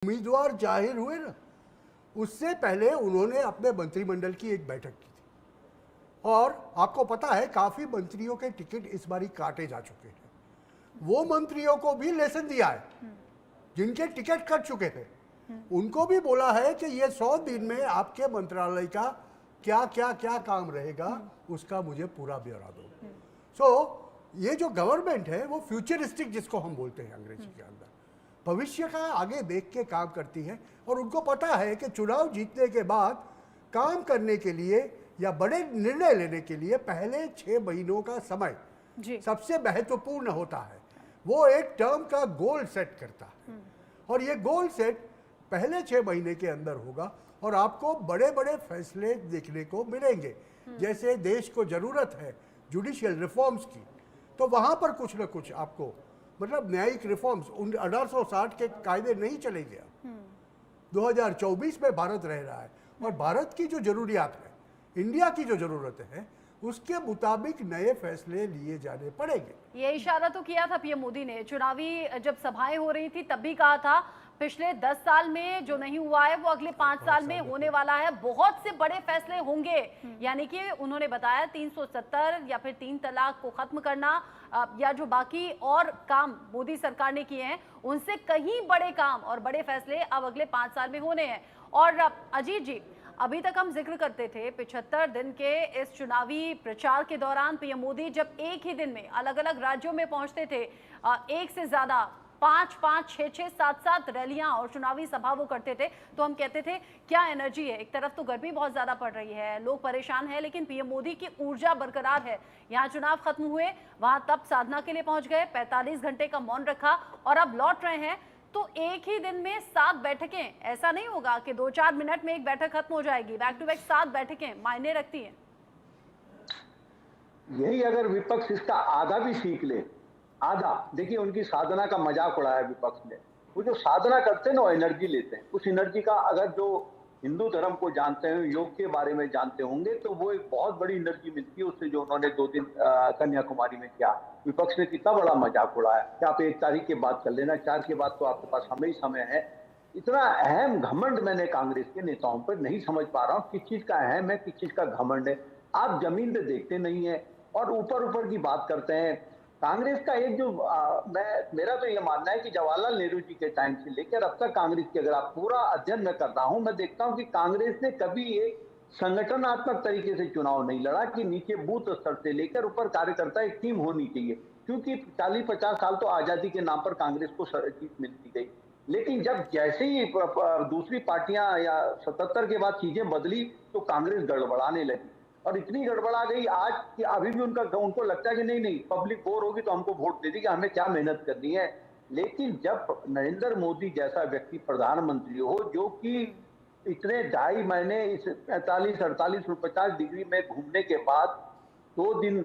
उम्मीदवार जाहिर हुए ना, उससे पहले उन्होंने अपने मंत्रिमंडल की एक बैठक की थी और आपको पता है काफी मंत्रियों के टिकट इस बारी काटे जा चुके हैं। वो मंत्रियों को भी लेसन दिया है जिनके टिकट कट चुके थे। उनको भी बोला है कि ये 100 दिन में आपके मंत्रालय का क्या क्या क्या काम रहेगा उसका मुझे पूरा ब्यौरा दो। ये जो गवर्नमेंट है वो फ्यूचरिस्टिक जिसको हम बोलते हैं अंग्रेजी के अंदर, भविष्य का आगे देख के काम करती है और उनको पता है कि चुनाव जीतने के बाद काम करने के लिए या बड़े निर्णय लेने के लिए पहले 6 महीनों का समय सबसे महत्वपूर्ण होता है। वो एक टर्म का गोल सेट करता है और ये गोल सेट पहले 6 महीने के अंदर होगा और आपको बड़े बड़े फैसले देखने को मिलेंगे। जैसे देश को जरूरत है जुडिशियल रिफॉर्म्स की, तो वहां पर कुछ ना कुछ आपको मतलब न्यायिक रिफॉर्म्स 1860 के कायदे नहीं चलेंगे। अब 2024 में भारत रह रहा है और भारत की जो जरूरियात है, इंडिया की जो जरूरत है, उसके मुताबिक नए फैसले लिए जाने पड़ेंगे। ये इशारा तो किया था पीएम मोदी ने, चुनावी जब सभाएं हो रही थी तब भी कहा था पिछले 10 साल में जो नहीं हुआ है वो अगले 5 साल में होने वाला है, बहुत से बड़े फैसले होंगे। यानी कि उन्होंने बताया 370 या फिर 3 तलाक को खत्म करना या जो बाकी और काम मोदी सरकार ने किए हैं उनसे कहीं बड़े काम और बड़े फैसले अब अगले 5 साल में होने हैं। और अजीत जी, अभी तक हम जिक्र करते थे 75 दिन के इस चुनावी प्रचार के दौरान पीएम मोदी जब एक ही दिन में अलग अलग राज्यों में पहुंचते थे, एक से ज्यादा 5-5, 6-6, 7-7 रैलियां और चुनावी सभा वो करते थे, तो हम कहते थे क्या एनर्जी है। एक तरफ तो गर्मी बहुत ज्यादा पड़ रही है, लोग परेशान हैं, लेकिन पीएम मोदी की ऊर्जा बरकरार है। यहाँ चुनाव खत्म हुए, वहां तब साधना के लिए पहुंच गए, 45 घंटे का मौन रखा और अब लौट रहे हैं। तो एक ही दिन में 7 बैठकें, ऐसा नहीं होगा कि 2-4 मिनट में एक बैठक खत्म हो जाएगी, बैक टू बैक 7 बैठकें मायने रखती हैं। यही अगर विपक्ष इसका आधा भी सीख ले, आधा, देखिए उनकी साधना का मजाक उड़ाया विपक्ष ने। वो जो साधना करते हैं ना, वो एनर्जी लेते हैं। उस एनर्जी का अगर जो हिंदू धर्म को जानते हैं, योग के बारे में जानते होंगे, तो वो एक बहुत बड़ी एनर्जी मिलती है उससे, जो उन्होंने 2 दिन कन्याकुमारी में किया। विपक्ष ने कितना बड़ा मजाक उड़ाया कि आप 1 तारीख के बाद कर लेना, 4 के बाद तो आपके पास समय ही समय है। इतना अहम घमंड मैंने कांग्रेस के नेताओं पर नहीं समझ पा रहा हूँ, किस चीज का अहम है, किस चीज का घमंड है। आप जमीन पे देखते नहीं है और ऊपर ऊपर की बात करते हैं। कांग्रेस का एक जो मेरा तो ये मानना है कि जवाहरलाल नेहरू जी के टाइम से लेकर अब तक कांग्रेस की अगर आप पूरा अध्ययन में करता हूं, मैं देखता हूं कि कांग्रेस ने कभी एक संगठनात्मक तरीके से चुनाव नहीं लड़ा कि नीचे बूथ स्तर से लेकर ऊपर कार्यकर्ता एक टीम होनी चाहिए, क्योंकि 40-50 साल तो आजादी के नाम पर कांग्रेस को जीत मिलती गई। लेकिन जब जैसे ही दूसरी पार्टियां या 77 के बाद चीजें बदली तो कांग्रेस गड़बड़ाने लगी और इतनी गड़बड़ा गई आज कि अभी भी उनको लगता है कि नहीं पब्लिक बोर होगी तो हमको वोट दे देगी, हमें क्या मेहनत करनी है। लेकिन जब नरेंद्र मोदी जैसा व्यक्ति प्रधानमंत्री हो, जो कि इतने 2.5 महीने इस 45, 48 और 50 डिग्री में घूमने के बाद 2 दिन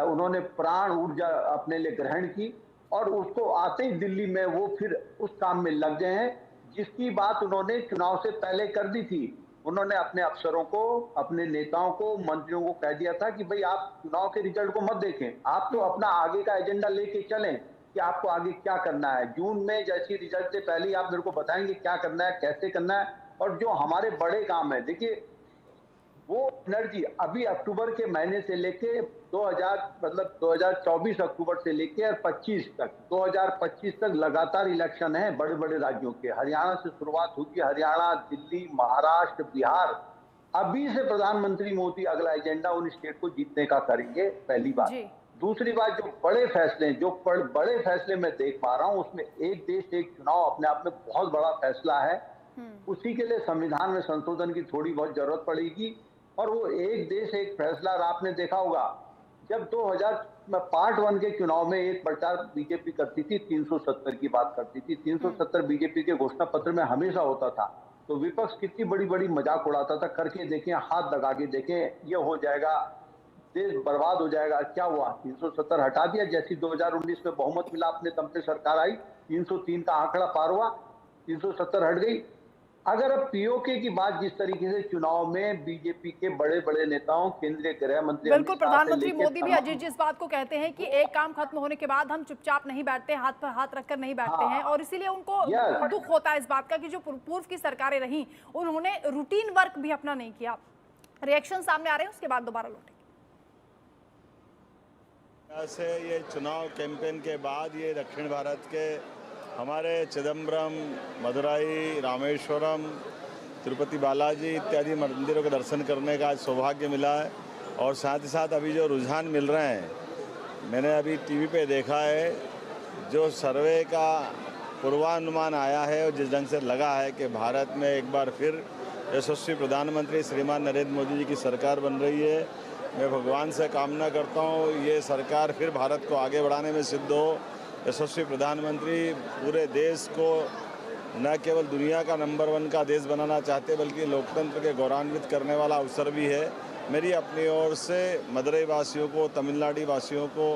उन्होंने प्राण ऊर्जा अपने लिए ग्रहण की और उसको आते ही दिल्ली में वो फिर उस काम में लग गए हैं जिसकी बात उन्होंने चुनाव से पहले कर दी थी। उन्होंने अपने अफसरों को, अपने नेताओं को, मंत्रियों को कह दिया था कि भाई आप चुनाव के रिजल्ट को मत देखें, आप तो अपना आगे का एजेंडा लेके चलें कि आपको आगे क्या करना है। जून में जैसी रिजल्ट से पहले ही आप मेरे को बताएंगे क्या करना है, कैसे करना है और जो हमारे बड़े काम है। देखिए वो एनर्जी अभी अक्टूबर के महीने से लेके 2024 अक्टूबर से लेके 25 तक 2025 तक लगातार इलेक्शन है बड़े बड़े राज्यों के। हरियाणा से शुरुआत होगी, हरियाणा, दिल्ली, महाराष्ट्र, बिहार। अभी से प्रधानमंत्री मोदी अगला एजेंडा उन स्टेट को जीतने का करेंगे, पहली बात। दूसरी बात, जो बड़े फैसले, जो बड़े फैसले मैं देख पा रहा हूं उसमें एक देश एक चुनाव अपने आप में बहुत बड़ा फैसला है। उसी के लिए संविधान में संशोधन की थोड़ी बहुत जरूरत पड़ेगी और वो एक देश एक फैसला। आपने देखा होगा जब 2000 पार्ट 1 के चुनाव में एक प्रचार बीजेपी करती थी, 370 की बात करती थी, 370 बीजेपी के घोषणा पत्र में हमेशा होता था, तो विपक्ष कितनी बड़ी बड़ी मजाक उड़ाता था, करके देखें, हाथ लगा के देखें, ये हो जाएगा, देश बर्बाद हो जाएगा। क्या हुआ? 370 हटा दिया। जैसी 2019 में बहुमत मिला, अपने दम पे सरकार आई, 303 का आंकड़ा पार हुआ, 370 हट गई। अगर अब पीओके की बात जिस तरीके से चुनाव में बीजेपी के बड़े बड़े नेताओं, केंद्रीय गृह मंत्री बिल्कुल, अमित शाह से प्रधानमंत्री लेके मोदी भी तमाम, अजीत जी इस बात को कहते हैं कि एक काम खत्म होने के बाद हम चुपचाप नहीं बैठते, हाथ पर हाथ रखकर नहीं बैठते हैं, और इसीलिए उनको यस, दुख होता है इस बात का कि जो पूर्व की सरकारें रहीं उन्होंने रूटीन वर्क भी अपना नहीं किया। रिएक्शन सामने आ रहे हैं, उसके बाद दोबारा लौटेंगे। से ये चुनाव कैंपेन के बाद ये दक्षिण भारत के हमारे चिदम्बरम, मदुराई, रामेश्वरम, तिरुपति बालाजी इत्यादि मंदिरों के दर्शन करने का आज सौभाग्य मिला है। और साथ ही साथ अभी जो रुझान मिल रहे हैं, मैंने अभी टीवी पे देखा है, जो सर्वे का पूर्वानुमान आया है और जिस ढंग से लगा है कि भारत में एक बार फिर यशस्वी प्रधानमंत्री श्रीमान नरेंद्र मोदी जी की सरकार बन रही है। मैं भगवान से कामना करता हूँ ये सरकार फिर भारत को आगे बढ़ाने में सिद्ध हो। यशस्वी प्रधानमंत्री पूरे देश को न केवल दुनिया का नंबर 1 का देश बनाना चाहते बल्कि लोकतंत्र के गौरवान्वित करने वाला अवसर भी है। मेरी अपनी ओर से मदुरई वासियों को, तमिलनाडु वासियों को,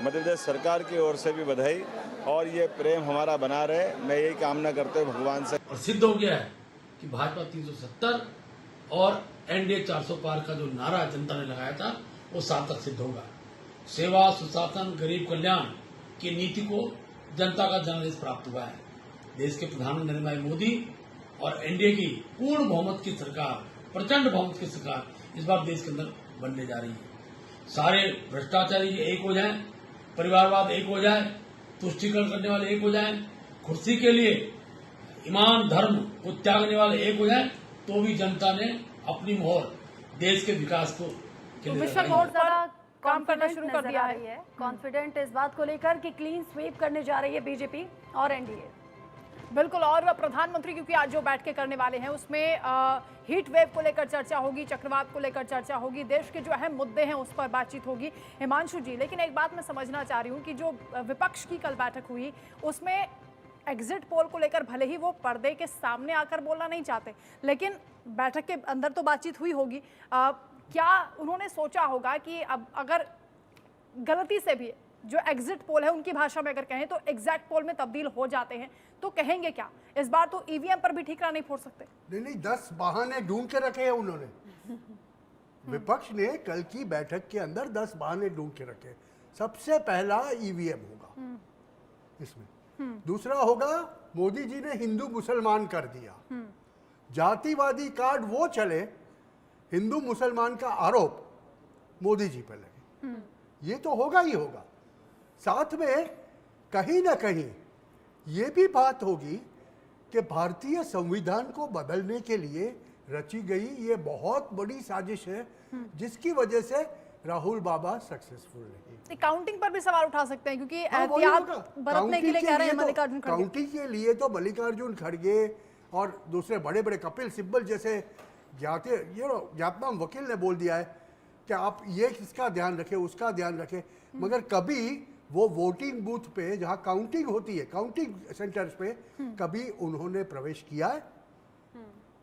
मध्य प्रदेश सरकार की ओर से भी बधाई, और ये प्रेम हमारा बना रहे, मैं यही कामना करते हुए भगवान से। और सिद्ध हो गया है कि भाजपा 370 और एनडीए 400 पार का जो नारा जनता ने लगाया था वो सार्थक सिद्ध होगा। सेवा, सुशासन, गरीब कल्याण की नीति को जनता का जनादेश प्राप्त हुआ है। देश के प्रधानमंत्री नरेंद्र भाई मोदी और एनडीए की पूर्ण बहुमत की सरकार, प्रचंड बहुमत की सरकार इस बार देश के अंदर बनने जा रही है। सारे भ्रष्टाचारी एक हो जाएं, परिवारवाद एक हो जाए, तुष्टीकरण करने वाले एक हो जाएं, कुर्सी के लिए ईमान धर्म को त्यागने वाले एक हो जाएं, तो भी जनता ने अपनी मोहर देश के विकास को मिशन मोड पर काम करना शुरू कर दिया है। कॉन्फिडेंट इस बात को लेकर कि क्लीन स्वीप करने जा रही है बीजेपी और एनडीए। बिल्कुल, और प्रधानमंत्री क्योंकि आज जो बैठकें करने वाले हैं उसमें हीट वेव को लेकर चर्चा होगी, चक्रवात को लेकर चर्चा होगी, देश के जो अहम मुद्दे हैं उस पर बातचीत होगी। हिमांशु जी, लेकिन एक बात मैं समझना चाह रही हूँ कि जो विपक्ष की कल बैठक हुई उसमें एग्जिट पोल को लेकर भले ही वो पर्दे के सामने आकर बोलना नहीं चाहते, लेकिन बैठक के अंदर तो बातचीत हुई होगी। क्या उन्होंने सोचा होगा कि अब अगर गलती से भी जो एग्जिट पोल है उनकी भाषा में अगर कहें तो एग्जैक्ट पोल में तब्दील हो जाते हैं तो कहेंगे क्या? इस बार तो ईवीएम पर भी ठीकरा नहीं फोड़ सकते। नहीं, 10 बहाने ढूंढ के रखे हैं उन्होंने। विपक्ष ने कल की बैठक के अंदर 10 बहाने ढूंढ के रखे। सबसे पहला ईवीएम होगा इसमें। दूसरा होगा मोदी जी ने हिंदू मुसलमान कर दिया, जातिवादी कार्ड वो चले, हिंदू मुसलमान का आरोप मोदी जी पर लगे, ये तो होगा ही होगा। साथ में कहीं ना कहीं ये भी बात होगी कि भारतीय संविधान को बदलने के लिए रची गई ये बहुत बड़ी साजिश है जिसकी वजह से राहुल बाबा सक्सेसफुल नहीं। काउंटिंग पर भी सवाल उठा सकते हैं क्योंकि एहतियात बरतने के लिए कह रहे हैं मल्लिकार्जुन खड़गे। काउंटिंग के लिए तो मल्लिकार्जुन खड़गे और दूसरे बड़े बड़े कपिल सिब्बल जैसे ज्ञातनाम वकील ने बोल दिया है कि आप ये किसका ध्यान रखें, उसका ध्यान रखें, मगर कभी वो वोटिंग बूथ पे जहां काउंटिंग होती है, काउंटिंग सेंटर्स पे कभी उन्होंने प्रवेश किया है?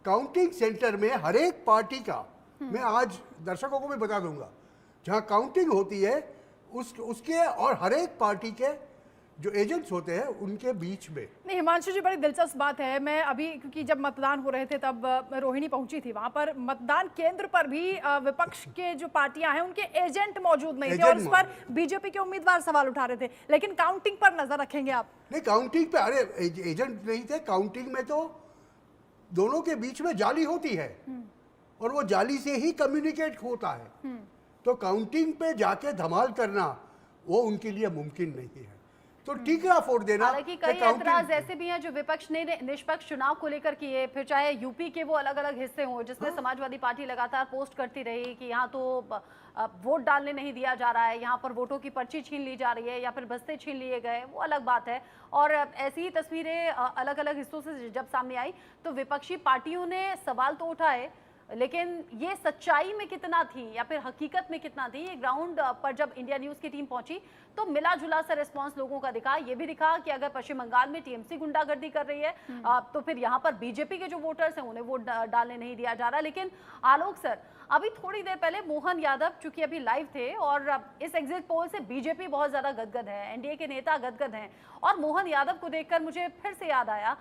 काउंटिंग सेंटर में हर एक पार्टी का, मैं आज दर्शकों को भी बता दूंगा, जहां काउंटिंग होती है उसके और हर एक पार्टी के जो एजेंट्स होते हैं उनके बीच में। नहीं हिमांशु जी, बड़ी दिलचस्प बात है। मैं अभी क्योंकि जब मतदान हो रहे थे तब रोहिणी पहुंची थी, वहां पर मतदान केंद्र पर भी विपक्ष के जो पार्टियां हैं उनके एजेंट मौजूद नहीं थे और उस पर बीजेपी के उम्मीदवार सवाल उठा रहे थे। लेकिन काउंटिंग पर नजर रखेंगे आप? नहीं, काउंटिंग पे अरे एजेंट नहीं थे। काउंटिंग में तो दोनों के बीच में जाली होती है और वो जाली से ही कम्युनिकेट होता है, तो काउंटिंग पे जाके धमाल करना वो उनके लिए मुमकिन नहीं है। तो ठीकरा फोड़ देना। हालांकि कई ऐतराज ऐसे भी हैं जो विपक्ष ने निष्पक्ष चुनाव को लेकर किए, फिर चाहे यूपी के वो अलग अलग हिस्से हों जिसमें समाजवादी पार्टी लगातार पोस्ट करती रही कि यहाँ तो वोट डालने नहीं दिया जा रहा है, यहाँ पर वोटों की पर्ची छीन ली जा रही है या फिर बस्ते छीन लिए गए, वो अलग बात है। और ऐसी ही तस्वीरें अलग अलग हिस्सों से जब सामने आई तो विपक्षी पार्टियों ने सवाल तो उठाए, लेकिन ये सच्चाई में कितना थी या फिर हकीकत में कितना थी, ये ग्राउंड पर जब इंडिया न्यूज की टीम पहुंची तो मिला जुला सा रिस्पांस लोगों का दिखा। ये भी दिखा कि अगर पश्चिम बंगाल में टीएमसी गुंडागर्दी कर रही है तो फिर यहाँ पर बीजेपी के जो वोटर्स हैं उन्हें वोट डालने नहीं दिया जा रहा। लेकिन आलोक सर, अभी थोड़ी देर पहले मोहन यादव चूंकि अभी लाइव थे और इस एग्जिट पोल से बीजेपी बहुत ज्यादा गदगद है, एनडीए के नेता गदगद हैं, और मोहन यादव को देखकर मुझे फिर से याद आया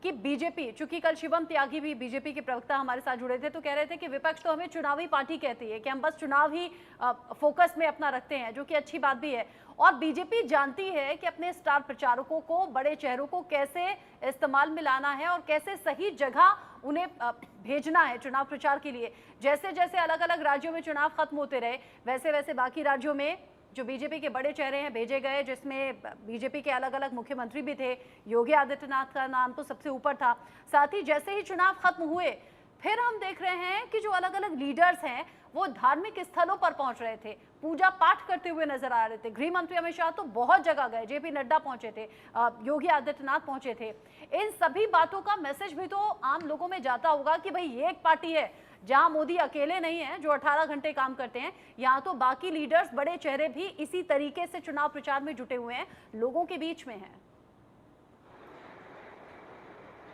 कि बीजेपी, चूंकि कल शिवम त्यागी भी बीजेपी के प्रवक्ता हमारे साथ जुड़े थे, तो कह रहे थे कि विपक्ष तो हमें चुनावी पार्टी कहती है कि हम बस चुनाव ही फोकस में अपना रखते हैं, जो कि अच्छी बात भी है। और बीजेपी जानती है कि अपने स्टार प्रचारकों को, बड़े चेहरों को कैसे इस्तेमाल में लाना है और कैसे सही जगह उन्हें भेजना है चुनाव प्रचार के लिए। जैसे जैसे अलग अलग राज्यों में चुनाव खत्म होते रहे, वैसे वैसे बाकी राज्यों में जो बीजेपी के बड़े चेहरे हैं भेजे गए, जिसमें बीजेपी के अलग अलग मुख्यमंत्री भी थे। योगी आदित्यनाथ का नाम तो सबसे ऊपर था। साथ ही जैसे ही चुनाव खत्म हुए, फिर हम देख रहे हैं कि जो अलग अलग लीडर्स हैं वो धार्मिक स्थलों पर पहुंच रहे थे, पूजा पाठ करते हुए नजर आ रहे थे। गृह मंत्री अमित शाह तो बहुत जगह गए, जेपी नड्डा पहुंचे थे, योगी आदित्यनाथ पहुंचे थे। इन सभी बातों का मैसेज भी तो आम लोगों में जाता होगा कि भाई ये एक पार्टी है जहां मोदी अकेले नहीं है जो 18 घंटे काम करते हैं, यहाँ तो बाकी लीडर्स, बड़े चेहरे भी इसी तरीके से चुनाव प्रचार में जुटे हुए हैं, लोगों के बीच में हैं।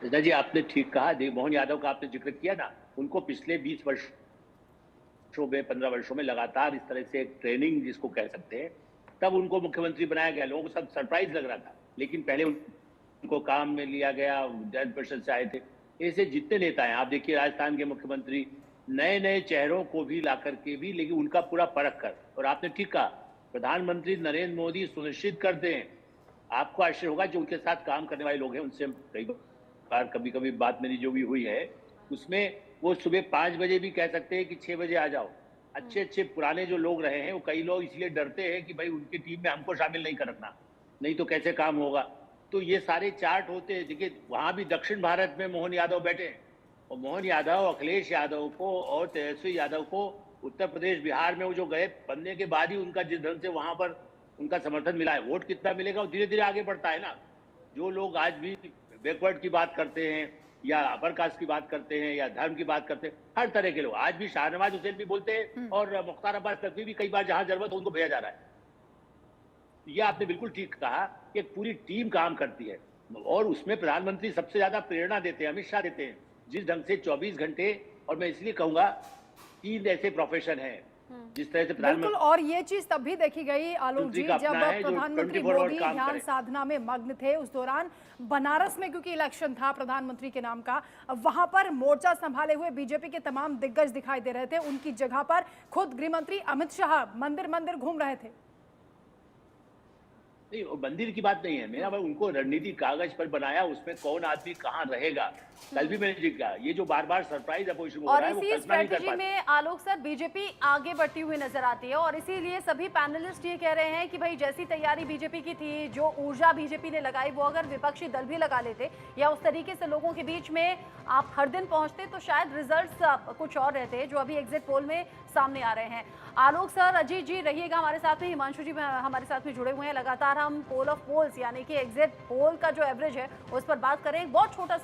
रजना जी, आपने ठीक कहा। मोहन यादव का आपने जिक्र किया ना, उनको पिछले 20 वर्षों में, 15 वर्षों में लगातार इस तरह से एक ट्रेनिंग जिसको कह सकते हैं, तब उनको मुख्यमंत्री बनाया गया। लोगों को सब सरप्राइज लग रहा था, लेकिन पहले उनको काम में लिया गया, विधान परिषद से आए थे। ऐसे जितने नेता हैं, आप देखिए राजस्थान के मुख्यमंत्री, नए नए चेहरों को भी ला करके भी, लेकिन उनका पूरा परख कर। और आपने ठीक कहा, प्रधानमंत्री नरेंद्र मोदी सुनिश्चित करते हैं, आपको आश्चर्य होगा जो उनके साथ काम करने वाले लोग हैं, उनसे कई बार कभी कभी बात मेरी जो भी हुई है, उसमें वो सुबह 5 बजे भी कह सकते हैं कि 6 बजे आ जाओ। अच्छे अच्छे पुराने जो लोग रहे हैं, वो कई लोग इसलिए डरते हैं कि भाई उनकी टीम में हमको शामिल नहीं कर रखना, नहीं तो कैसे काम होगा। तो ये सारे चार्ट होते हैं। देखिए वहां भी दक्षिण भारत में मोहन यादव बैठे हैं, और मोहन यादव अखिलेश यादव को और तेजस्वी यादव को उत्तर प्रदेश, बिहार में वो जो गए बनने के बाद ही उनका जिस ढंग से वहां पर उनका समर्थन मिला है, वोट कितना मिलेगा वो धीरे धीरे आगे बढ़ता है ना। जो लोग आज भी बैकवर्ड की बात करते हैं, या अपर कास्ट की बात करते हैं, या धर्म की बात करते हैं, हर तरह के लोग आज भी, शाहनवाज हुसैन भी बोलते हैं, और मुख्तार अब्बास नकवी भी कई बार जहां जरूरत हो उनको भेजा जा रहा है। ये आपने बिल्कुल ठीक कहा कि एक पूरी टीम काम करती है, और उसमें प्रधानमंत्री सबसे ज्यादा प्रेरणा देते हैं, अमित शाह देते हैं। जिस ढंग से 24 घंटे, और मैं इसलिए कहूंगा 3 ऐसे प्रोफेशन हैं जिस तरह से बिल्कुल, और ये चीज तब भी देखी गई आलोक जी, जब प्रधानमंत्री मोदी ध्यान साधना में मग्न थे। उस दौरान बनारस में, क्योंकि इलेक्शन था प्रधानमंत्री के नाम का, वहां पर मोर्चा संभाले हुए बीजेपी के तमाम दिग्गज दिखाई दे रहे थे। उनकी जगह पर खुद गृह मंत्री अमित शाह मंदिर मंदिर घूम रहे थे। नहीं, मंदिर की बात नहीं है मेरा भाई, उनको रणनीति कागज पर बनाया, उसमें कौन आदमी कहाँ रहेगा। कल भी मैंने जिक्र किया, ये जो बार बार सरप्राइज अपोजिशन और इसी स्ट्रेटेजी में आलोक सर बीजेपी आगे बढ़ती हुई नजर आती है, और इसीलिए सभी पैनलिस्ट ये कह रहे हैं कि भाई जैसी तैयारी बीजेपी की थी, जो ऊर्जा बीजेपी ने लगाई, वो अगर विपक्षी दल भी लगा लेते या उस तरीके से लोगों के बीच में आप हर दिन पहुंचते, तो शायद रिजल्ट्स कुछ और रहते जो अभी एग्जिट पोल में सामने आ रहे हैं। आलोक सर, अजीत जी रहिएगा हमारे साथ में, हिमांशु जी हमारे साथ में जुड़े हुए हैं। लगातार हम पोल ऑफ पोल्स यानी कि एग्जिट पोल का जो एवरेज है उस पर बात करें। बहुत छोटा सा